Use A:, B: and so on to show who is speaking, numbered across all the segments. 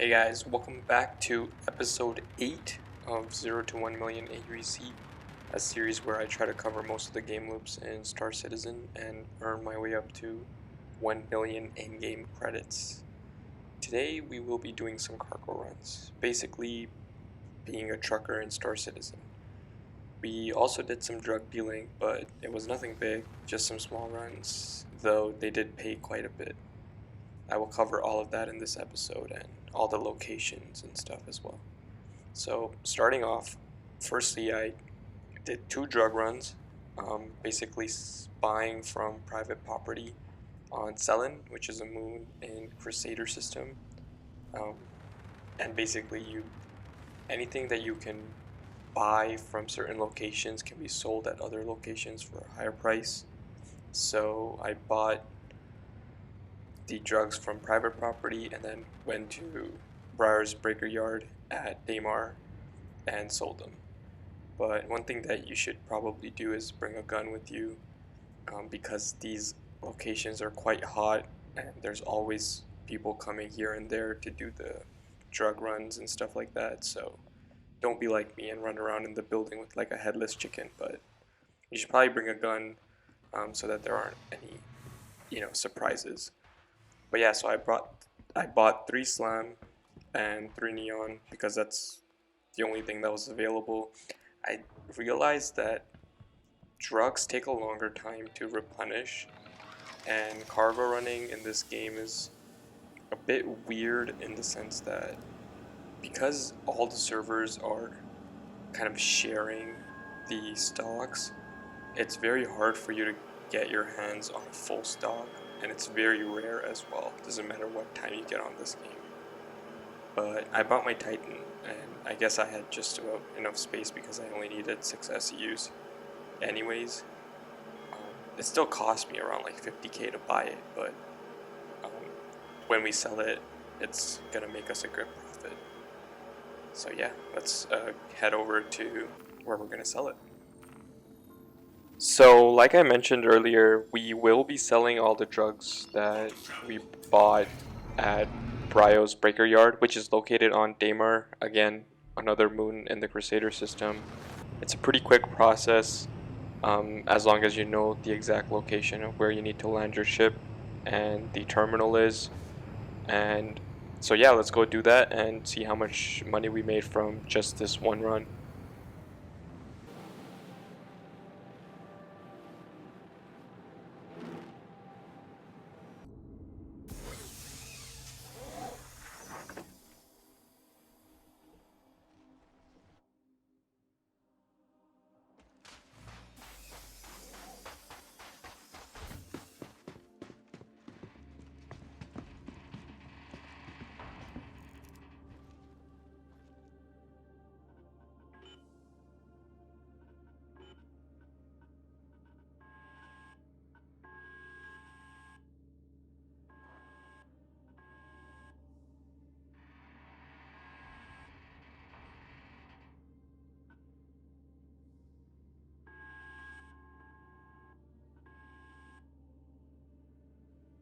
A: Hey guys, welcome back to episode 8 of 0 to 1 million AUEC, a series where I try to cover most of the game loops in Star Citizen and earn my way up to 1 million in-game credits. Today we will be doing some cargo runs, basically being a trucker in Star Citizen. We also did some drug dealing, but it was nothing big, just some small runs, though they did pay quite a bit. I will cover all of that in this episode and all the locations and stuff as well. So starting off, firstly I did 2 drug runs, basically spying from private property on Selin, which is a moon in Crusader system, and basically anything that you can buy from certain locations can be sold at other locations for a higher price. So I bought the drugs from private property and then went to Briar's Breaker Yard at Daymar and sold them. But one thing that you should probably do is bring a gun with you, because these locations are quite hot and there's always people coming here and there to do the drug runs and stuff like that. So don't be like me and run around in the building with like a headless chicken, but you should probably bring a gun so that there aren't any surprises. But yeah, so I bought 3 slam and 3 neon because that's the only thing that was available. I realized that drugs take a longer time to replenish, and cargo running in this game is a bit weird in the sense that because all the servers are kind of sharing the stocks, it's very hard for you to get your hands on a full stock, and it's very rare as well. Doesn't matter what time you get on this game. But I bought my Titan, and I guess I had just about enough space because I only needed 6 SEUs. Anyways, it still cost me around like 50k to buy it, but when we sell it, it's gonna make us a good profit. So yeah, let's head over to where we're gonna sell it. So, like I mentioned earlier, we will be selling all the drugs that we bought at Briar's Breaker Yard, which is located on Daymar, again, another moon in the Crusader system. It's a pretty quick process, as long as you know the exact location of where you need to land your ship and the terminal is. And so yeah, let's go do that and see how much money we made from just this one run.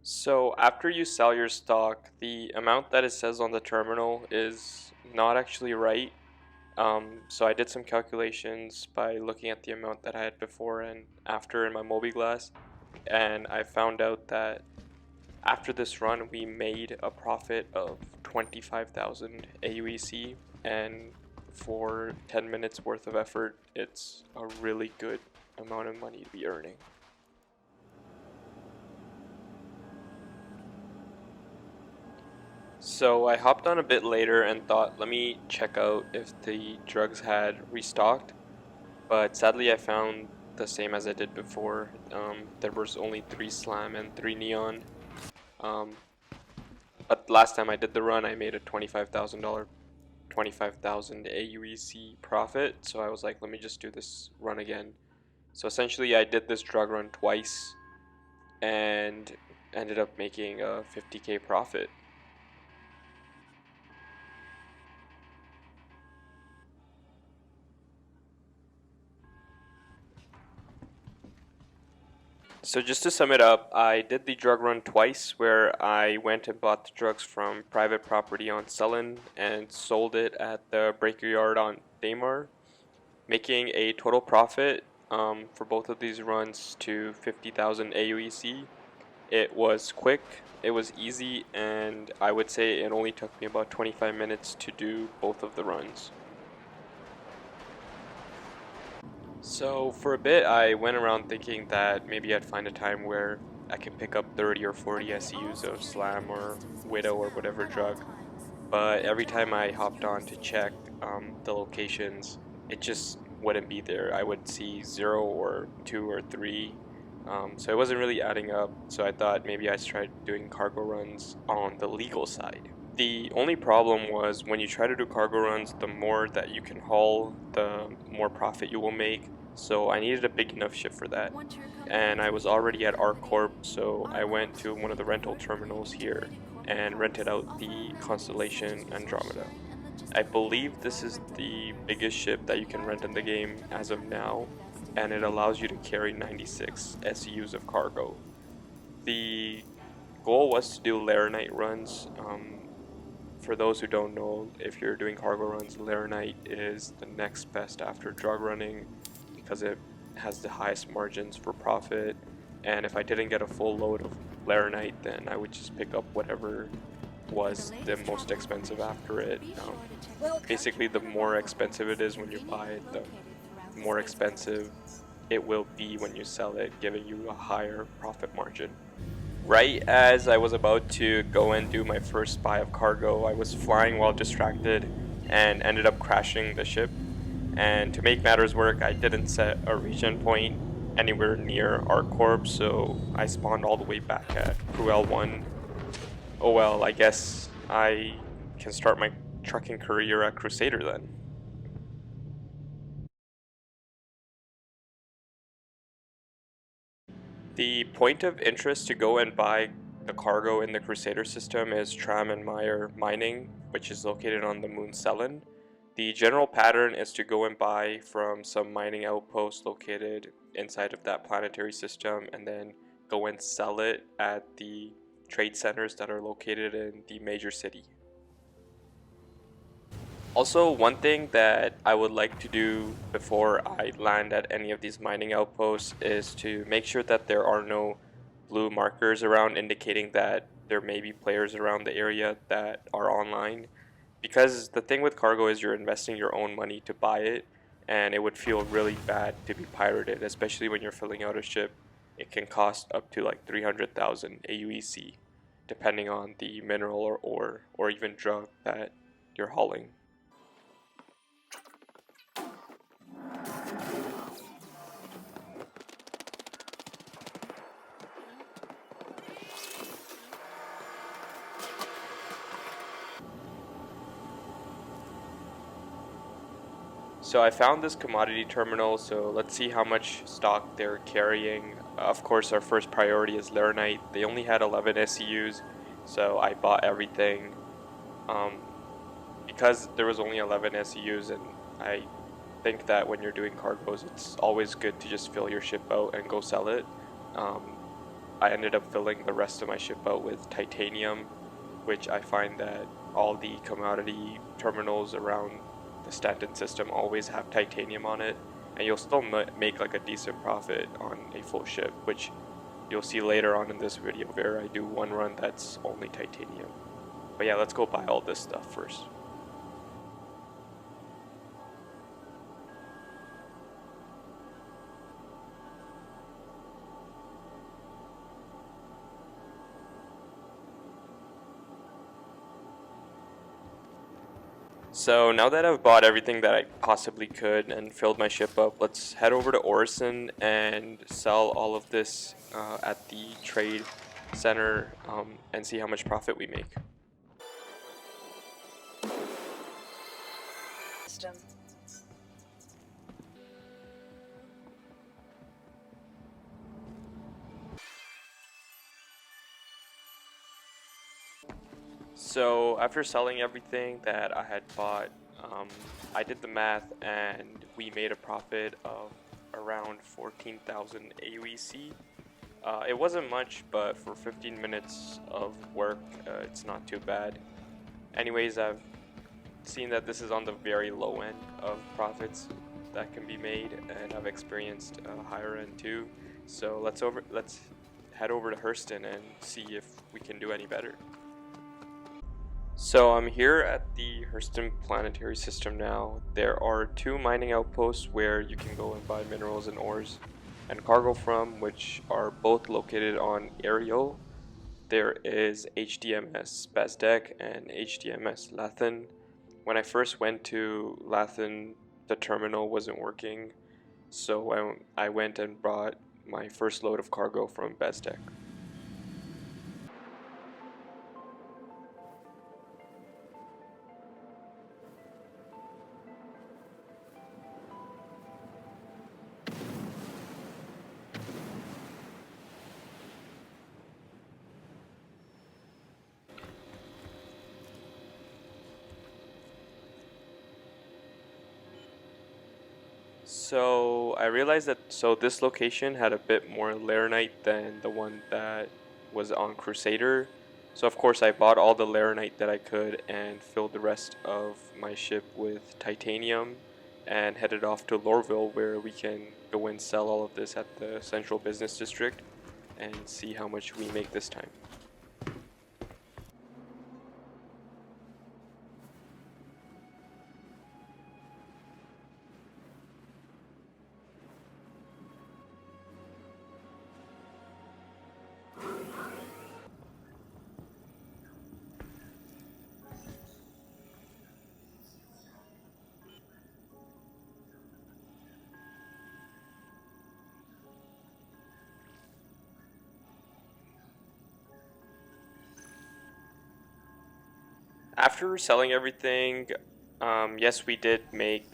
A: So after you sell your stock, the amount that it says on the terminal is not actually right. So I did some calculations by looking at the amount that I had before and after in my Mobiglass, and I found out that after this run we made a profit of 25,000 AUEC, and for 10 minutes worth of effort, it's a really good amount of money to be earning. So I hopped on a bit later and thought, let me check out if the drugs had restocked, but sadly I found the same as I did before. There was only 3 slam and 3 neon, but last time I did the run I made a $25,000 AUEC profit, so I was like, let me just do this run again. So essentially I did this drug run twice and ended up making a 50k profit. So just to sum it up, I did the drug run twice where I went and bought the drugs from private property on Sullen and sold it at the breaker yard on Daymar, making a total profit for both of these runs to 50,000 AUEC. It was quick, it was easy, and I would say it only took me about 25 minutes to do both of the runs. So for a bit I went around thinking that maybe I'd find a time where I can pick up 30 or 40 SEUs of Slam or Widow or whatever drug, but every time I hopped on to check the locations, it just wouldn't be there. I would see 0 or 2 or 3, so it wasn't really adding up, so I thought maybe I'd try doing cargo runs on the legal side. The only problem was when you try to do cargo runs, the more that you can haul, the more profit you will make. So I needed a big enough ship for that. And I was already at Arc Corp, so I went to one of the rental terminals here and rented out the Constellation Andromeda. I believe this is the biggest ship that you can rent in the game as of now, and it allows you to carry 96 SEUs of cargo. The goal was to do Laranite runs. For those who don't know, if you're doing cargo runs, Laranite is the next best after drug running because it has the highest margins for profit. And if I didn't get a full load of Laranite, then I would just pick up whatever was the most expensive after it. Basically, the more expensive it is when you buy it, the more expensive it will be when you sell it, giving you a higher profit margin. Right as I was about to go and do my first buy of cargo, I was flying while distracted and ended up crashing the ship. And to make matters work, I didn't set a regen point anywhere near Arc Corp, so I spawned all the way back at Crew 1. Oh well, I guess I can start my trucking career at Crusader then. The point of interest to go and buy the cargo in the Crusader system is Tram and Meyer Mining, which is located on the moon Selen. The general pattern is to go and buy from some mining outpost located inside of that planetary system and then go and sell it at the trade centers that are located in the major city. Also, one thing that I would like to do before I land at any of these mining outposts is to make sure that there are no blue markers around indicating that there may be players around the area that are online. Because the thing with cargo is you're investing your own money to buy it, and it would feel really bad to be pirated, especially when you're filling out a ship. It can cost up to like 300,000 AUEC, depending on the mineral or ore or even drug that you're hauling. So I found this commodity terminal, so let's see how much stock they're carrying. Of course, our first priority is Laranite. They only had 11 SEUs, so I bought everything. Because there was only 11 SEUs, and I think that when you're doing cargoes, it's always good to just fill your ship out and go sell it. I ended up filling the rest of my ship out with titanium, which I find that all the commodity terminals around the Stanton system always have titanium on it, and you'll still make like a decent profit on a full ship, which you'll see later on in this video where I do one run that's only titanium. But yeah, let's go buy all this stuff first. So now that I've bought everything that I possibly could and filled my ship up, let's head over to Hurston and sell all of this at the trade center and see how much profit we make. So after selling everything that I had bought, I did the math and we made a profit of around 14,000 AUEC. It wasn't much, but for 15 minutes of work, it's not too bad. Anyways, I've seen that this is on the very low end of profits that can be made, and I've experienced a higher end too. So let's head over to Hurston and see if we can do any better. So I'm here at the Hurston planetary system now. There are 2 mining outposts where you can go and buy minerals and ores and cargo from, which are both located on Ariel. There is HDMS Bezdek and HDMS Lathan. When I first went to Lathan, the terminal wasn't working, so I went and brought my first load of cargo from Bezdek. So I realized that this location had a bit more laranite than the one that was on Crusader. So of course I bought all the laranite that I could and filled the rest of my ship with titanium and headed off to Lorville, where we can go and sell all of this at the central business district and see how much we make this time. After selling everything, yes, we did make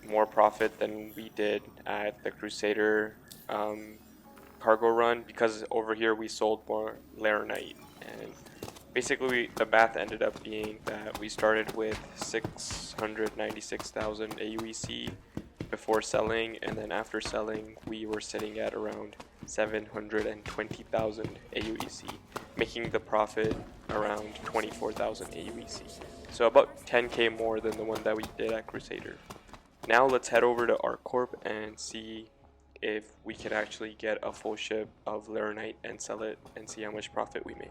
A: more profit than we did at the Crusader cargo run, because over here we sold more laranite, and basically the math ended up being that we started with 696,000 AUEC before selling, and then after selling we were sitting at around 720,000 AUEC, making the profit around 24,000 AUEC. So about 10k more than the one that we did at Crusader. Now let's head over to Arc Corp and see if we can actually get a full ship of laranite and sell it and see how much profit we make.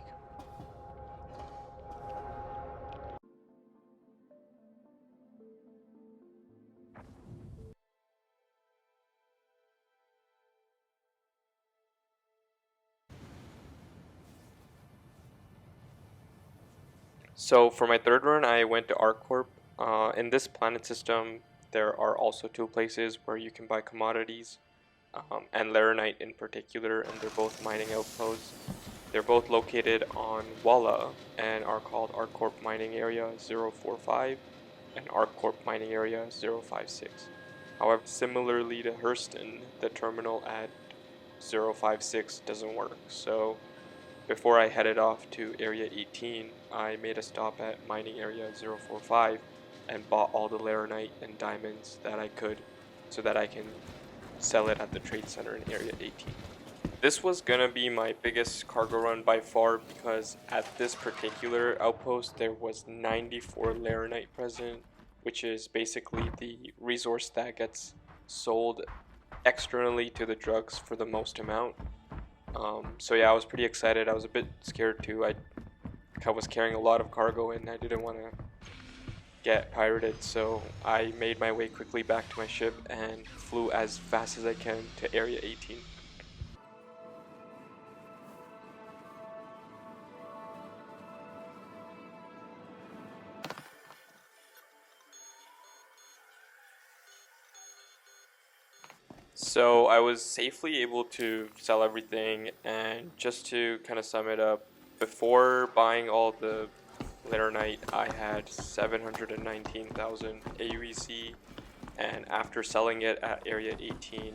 A: So for my third run, I went to Arc Corp. In this planet system, there are also 2 places where you can buy commodities, and laranite in particular, and they're both mining outposts. They're both located on Walla and are called Arc Corp Mining Area 045 and Arc Corp Mining Area 056. However, similarly to Hurston, the terminal at 056 doesn't work. So before I headed off to Area 18, I made a stop at Mining Area 045 and bought all the laranite and diamonds that I could so that I can sell it at the trade center in Area 18. This was gonna be my biggest cargo run by far, because at this particular outpost there was 94 laranite present, which is basically the resource that gets sold externally to the drugs for the most amount. So yeah, I was pretty excited. I was a bit scared too. I was carrying a lot of cargo and I didn't want to get pirated, so I made my way quickly back to my ship and flew as fast as I can to Area 18. So I was safely able to sell everything, and just to kind of sum it up, before buying all the laranite I had 719,000 AUEC, and after selling it at Area 18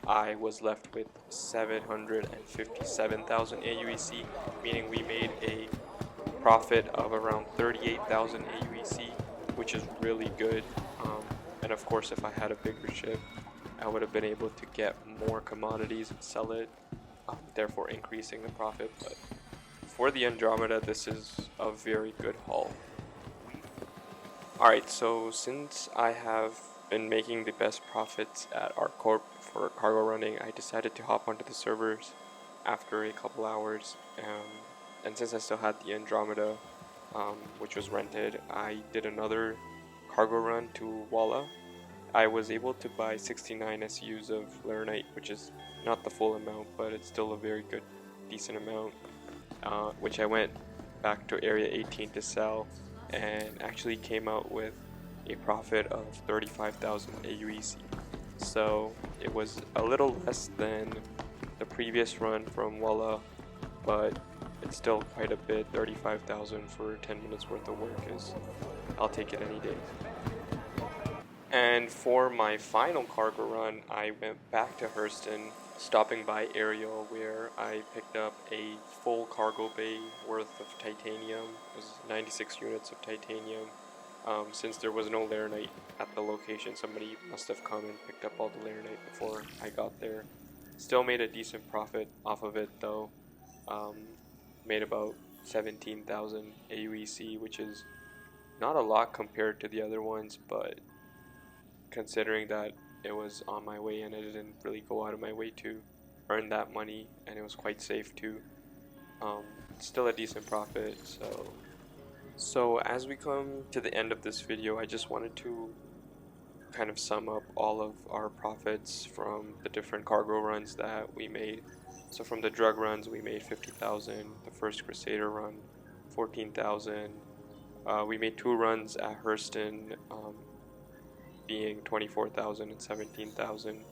A: I was left with 757,000 AUEC, meaning we made a profit of around 38,000 AUEC, which is really good. And of course, if I had a bigger ship, I would have been able to get more commodities and sell it. therefore increasing the profit. But for the Andromeda, this is a very good haul. Alright, so since I have been making the best profits at Arc Corp for cargo running, I decided to hop onto the servers after a couple hours. And since I still had the Andromeda, which was rented, I did another cargo run to Walla. I was able to buy 69 SUs of Laranite, which is not the full amount, but it's still a very good, decent amount, which I went back to Area 18 to sell, and actually came out with a profit of 35,000 AUEC. So it was a little less than the previous run from Walla, but it's still quite a bit. 35,000 for 10 minutes worth of work I'll take it any day. And for my final cargo run, I went back to Hurston, stopping by Ariel, where I picked up a full cargo bay worth of titanium. It was 96 units of titanium. Since there was no Laranite at the location, somebody must have come and picked up all the Laranite before I got there. Still made a decent profit off of it though. Made about 17,000 AUEC, which is not a lot compared to the other ones, but considering that it was on my way and I didn't really go out of my way to earn that money, and it was quite safe too, still a decent profit. So as we come to the end of this video, I just wanted to kind of sum up all of our profits from the different cargo runs that we made. So from the drug runs, we made 50,000. The first Crusader run, 14,000. We made 2 runs at Hurston, being 24,000 and 17,000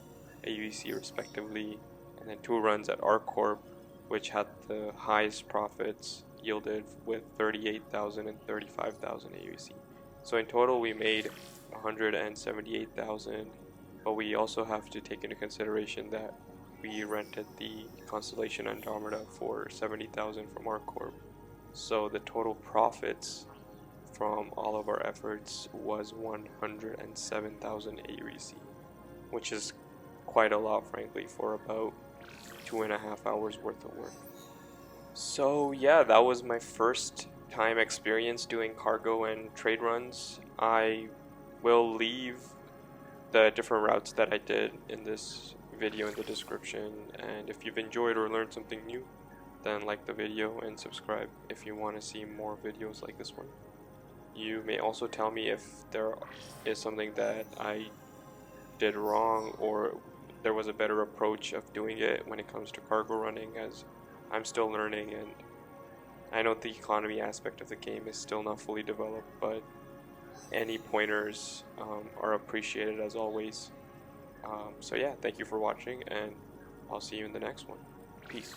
A: AUEC respectively, and then 2 runs at Arc Corp, which had the highest profits, yielded with 38,000 and 35,000 AUEC. So in total we made 178,000, but we also have to take into consideration that we rented the Constellation Andromeda for 70,000 from Arc Corp. So the total profits from all of our efforts was 107,000 AUEC, which is quite a lot, frankly, for about 2.5 hours worth of work. So yeah, that was my first time experience doing cargo and trade runs. I will leave the different routes that I did in this video in the description, and if you've enjoyed or learned something new, then like the video and subscribe if you want to see more videos like this one. You may also tell me if there is something that I did wrong, or there was a better approach of doing it when it comes to cargo running, as I'm still learning, and I know the economy aspect of the game is still not fully developed, but any pointers are appreciated as always. So yeah, thank you for watching, and I'll see you in the next one. Peace.